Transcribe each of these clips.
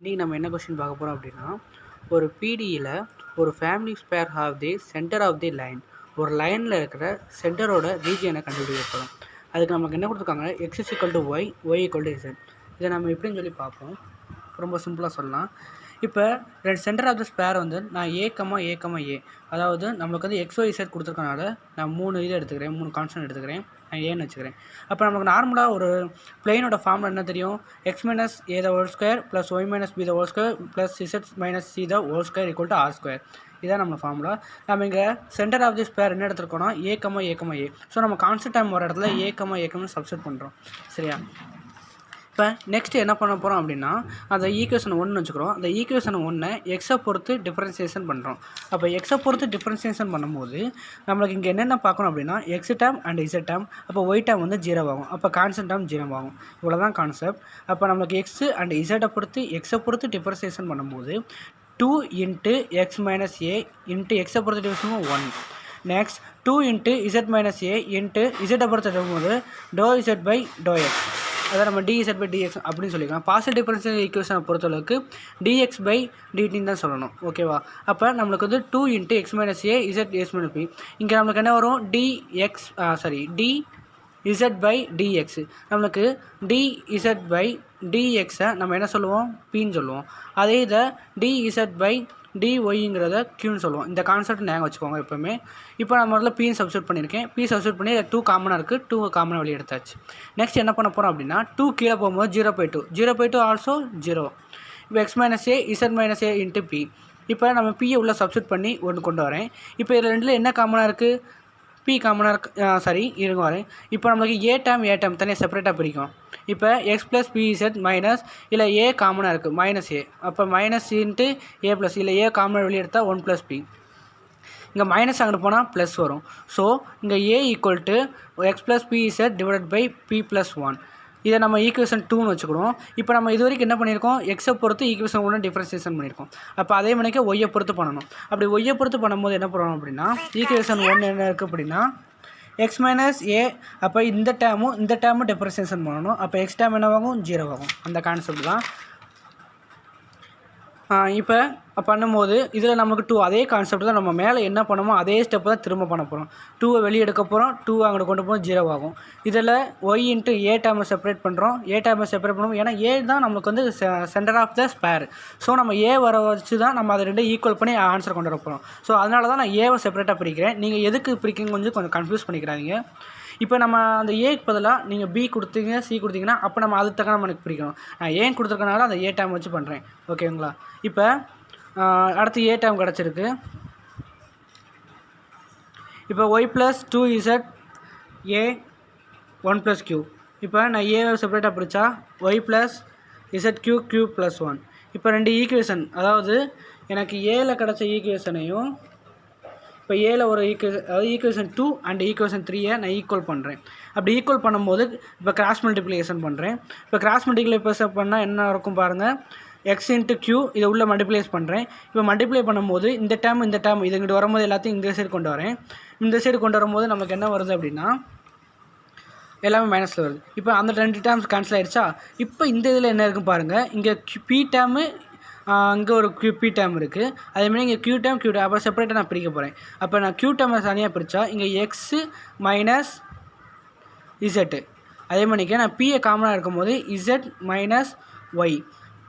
இன்றைக்கி நம்ம என்ன கொஸ்டின் பார்க்க போகிறோம் அப்படின்னா, ஒரு பிடியில் ஒரு family sphere have the center of the line. ஒரு லைனில் இருக்கிற சென்டரோட ரீஜியனை கண்டுபிடிக்க போகிறோம். அதுக்கு நமக்கு என்ன கொடுத்துருக்காங்க, x = y, y = z. இதை நம்ம எப்படின்னு சொல்லி பார்ப்போம். ரொம்ப சிம்பிளாக சொல்லலாம். இப்போ சென்டர் ஆஃப் த ஸ்பேர் வந்து நான் a, a, a, அதாவது நம்மளுக்கு வந்து XYZ கொடுத்துருக்கனால நான் 3 இது எடுத்துக்கிறேன், 3 கான்ஸ்டன்ட் எடுத்துக்கிறேன், நான் ஏன்னு வச்சுக்கிறேன். அப்போ நமக்கு நார்மலாக ஒரு பிளெயினோட ஃபார்மில் என்ன தெரியும், x - a² + y - b² + z - c² = r². இதான் நம்ம ஃபார்முலா. நம்ம இங்கே சென்டர் ஆஃப் தி ஸ்பேர் என்ன எடுத்துருக்கோம்னா a, a. ஸோ நம்ம கான்ஸ்டன்ட் டைம் வர இடத்துல a, a சப்ஸ்டிட் பண்ணுறோம். சரியா? இப்போ நெக்ஸ்ட் என்ன பண்ண போகிறோம் அப்படின்னா, அந்த ஈக்குவேஷன் 1 வச்சுக்கிறோம். அந்த ஈக்குவேஷன் 1 எக்ஸை பொறுத்து டிஃபரன்சியேஷன் பண்ணுறோம். அப்போ எக்ஸை பொறுத்து டிஃபரன்சியேஷன் பண்ணும்போது நம்மளுக்கு இங்கே என்னென்ன பார்க்கணும் அப்படின்னா, x term and z term. அப்போ ஒய் டேம் வந்து 0 ஆகும். அப்போ கான்ஸ்டன்ட் டேம் 0 ஆகும். இவ்வளோ தான் கான்செப்ட். அப்போ நம்மளுக்கு எக்ஸ் அண்ட் இசட்டை பொறுத்து எக்ஸை பொறுத்து டிஃபரன்சியேஷன் பண்ணும்போது 2 × x - a × எக்ஸை பொறுத்து டிஃபரன்ஸ் 1. நெக்ஸ்ட் 2 × z - a × இசட்டை பொறுத்து எடுக்கும்போது ∂z/∂x. அதை நம்ம dz/dx அப்படின்னு சொல்லிக்கலாம். பார்ஷியல் டிஃபரன்ஷியல் ஈக்குவேஷனை பொறுத்தளவுக்கு dx/dt தான் சொல்லணும். ஓகேவா? அப்போ நம்மளுக்கு வந்து 2 × x - a z - p. இங்கே நம்மளுக்கு என்ன வரும், dz/dx. நம்மளுக்கு dz/dxை நம்ம என்ன சொல்லுவோம், pன்னு சொல்லுவோம். அதே இதை dz/dyங்கிறத க்யூன்னு சொல்லுவோம். இந்த கான்செப்ட் ஞாபகம் வச்சுக்கோங்க எப்போவுமே. இப்போ நம்ம முதல்ல பீன்னு சப்ஸ்டியூட் பண்ணியிருக்கேன். பி சப்ஸ்டியூட் பண்ணி 2 காமனாக இருக்குது, 2 காமனாக வெளியே எடுத்தாச்சு. நெக்ஸ்ட் என்ன பண்ண போகிறோம் அப்படின்னா, 2 கீழே போகும்போது 0/2, 0/2 ஆல்சோ 0. இப்போ x - a z - a × p. இப்போ நம்ம பியை உள்ள சப்ஸ்டியூட் பண்ணி ஒன்று கொண்டு வரேன். இப்போ இதில் ரெண்டில் என்ன காமனாக இருக்குது, பி காமனாக இருக்கு. இருங்க வரேன். இப்போ நம்மளுக்கு ஏ டேம் தனியாக செப்பரேட்டாக பிரிக்கும். இப்போ x + pz மைனஸ் இல்லை ஏ காமனாக இருக்குது, -a. அப்போ -a + இல்லை ஏ காமனாக வெளியே எடுத்தால் 1 + p. இங்கே மைனஸ் அங்கிட்டு போனால் ப்ளஸ் வரும். ஸோ இங்கே a = x + pz / p + 1. இதை நம்ம ஈக்குவேஷன் 2ன்னு வச்சுக்கிறோம். இப்போ நம்ம இது வரைக்கும் என்ன பண்ணியிருக்கோம், எக்ஸை பொறுத்து ஈக்குவேஷன் 1 டிஃபரன்சியேஷன் பண்ணியிருக்கோம். அப்போ அதே மணிக்கு ஒய்யை பொறுத்து பண்ணணும். அப்படி ஒய்யை பொறுத்து பண்ணும்போது என்ன பண்ணணும் அப்படின்னா, ஈக்குவேஷன் 1 என்ன இருக்குது அப்படின்னா x - a. அப்போ இந்த டேமும் டிஃபரன்சியேஷன் பண்ணணும். அப்போ எக்ஸ் டேம் என்னவாகும், 0 ஆகும். அந்த கான்செப்ட் தான். இப்போ பண்ணும்போது இதில் நமக்கு 2 அதே கான்செப்ட் தான். நம்ம மேலே என்ன பண்ணமோ அதே ஸ்டெப்பு தான் திரும்ப பண்ண போகிறோம். 2வை வெளியே எடுக்க போகிறோம், 2 அங்கிட்டு கொண்டு போகிறோம், 0 ஆகும். இதில் y × a டேமை செப்பரேட் பண்ணுறோம். ஏ டேமை செப்பரேட் பண்ணுவோம். ஏன்னா ஏ தான் நம்மளுக்கு வந்து center of the sphere. So நம்ம ஏ வர வச்சு தான் நம்ம அதை 2 ஈக்குவல் பண்ணி ஆன்சர் கொண்டு வர போகிறோம். ஸோ அதனால தான் நான் ஏவை செப்பரேட்டாக பிரிக்கிறேன். நீங்கள் எதுக்கு பிரிக்கிறீங்க கொஞ்சம் கன்ஃபியூஸ் பண்ணிக்கிறாங்க. இப்போ நம்ம அந்த ஏக்கு பதிலாக நீங்கள் பி கொடுத்தீங்க, சி கொடுத்தீங்கன்னா அப்போ நம்ம அதுக்கு தக்க நமக்கு பிரிக்கணும். நான் ஏன் கொடுத்துருக்கனால அந்த ஏ டேம் வச்சு பண்ணுறேன். ஓகேங்களா? இப்போ அடுத்து ஏ டேம் கிடச்சிருக்கு. இப்போ y + 2z a 1 + q. இப்போ நான் ஏவை செப்பரேட்டாக பிரித்தா y + zq q + 1. இப்போ 2 ஈக்குவேஷன், அதாவது எனக்கு ஏல கிடச்ச ஈக்குவேஷனையும் இப்போ ஏல ஒரு ஈக்குவேஷன் 2 அண்ட் ஈக்குவேஷன் 3 நான் ஈக்குவல் பண்ணுறேன். அப்படி ஈக்குவல் பண்ணும்போது இப்போ கிராஸ் மல்டிப்ளிகேஷன் பண்ணுறேன். இப்போ கிராஸ் மல்டிப்ளிகேஷன் பண்ணால் என்ன இருக்கும் பாருங்கள், x × q இதை உள்ள மல்டிப்ளைஸ் பண்ணுறேன். இப்போ மல்டிப்ளை பண்ணும்போது இந்த டேம் இது இங்கிட்டு வரும்போது எல்லாத்தையும் இந்த சைடு கொண்டு வரேன். இந்த சைடு கொண்டு வரும்போது நமக்கு என்ன வருது அப்படின்னா எல்லாமே மைனஸில் வருது. இப்போ அந்த 2 டேர்ம்ஸ் கேன்சல் ஆகிடுச்சா. இப்போ இந்த இதில் என்ன இருக்குது பாருங்கள், இங்கே பி டேமு, இங்கே ஒரு பி டேம் இருக்குது. அதேமாதிரி இங்கே q டேம் அப்போ செப்பரேட்டாக நான் பிரிக்க போகிறேன். அப்போ நான் q டேமை தனியாக பிரித்தா இங்கே x - z. அதே மாதிரிக்கு நான் பியை காமனாக இருக்கும்போது z - y.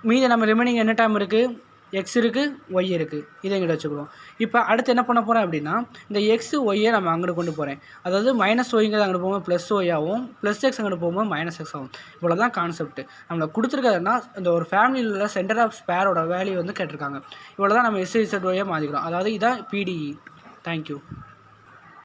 மீதி நம்ம ரிமைனிங் என்ன டேம் இருக்குது, எக்ஸ் இருக்குது, ஒய் இருக்குது. இதை எங்கிட்ட வச்சுக்கிறோம். இப்போ அடுத்து என்ன பண்ண போகிறேன் அப்படின்னா, இந்த எக்ஸ் ஒய்யை நம்ம அங்கிட்டு கொண்டு போகிறேன். அதாவது -yங்கிறது அங்கிட்டு போகும்போது +y ஆகும், +x அங்கிட்டு போகும்போது -x ஆகும். இவ்வளோ தான் கான்செப்ட். நம்மளை கொடுத்துருக்கிறதுனா இந்த ஒரு ஃபேமிலியில் உள்ள சென்டர் ஆஃப் ஸ்பேரோட வேல்யூ வந்து கேட்டிருக்காங்க. இவ்வளோ தான் நம்ம SIZYயை மாற்றிக்கிறோம். அதாவது இதான் PDE. தேங்க்யூ.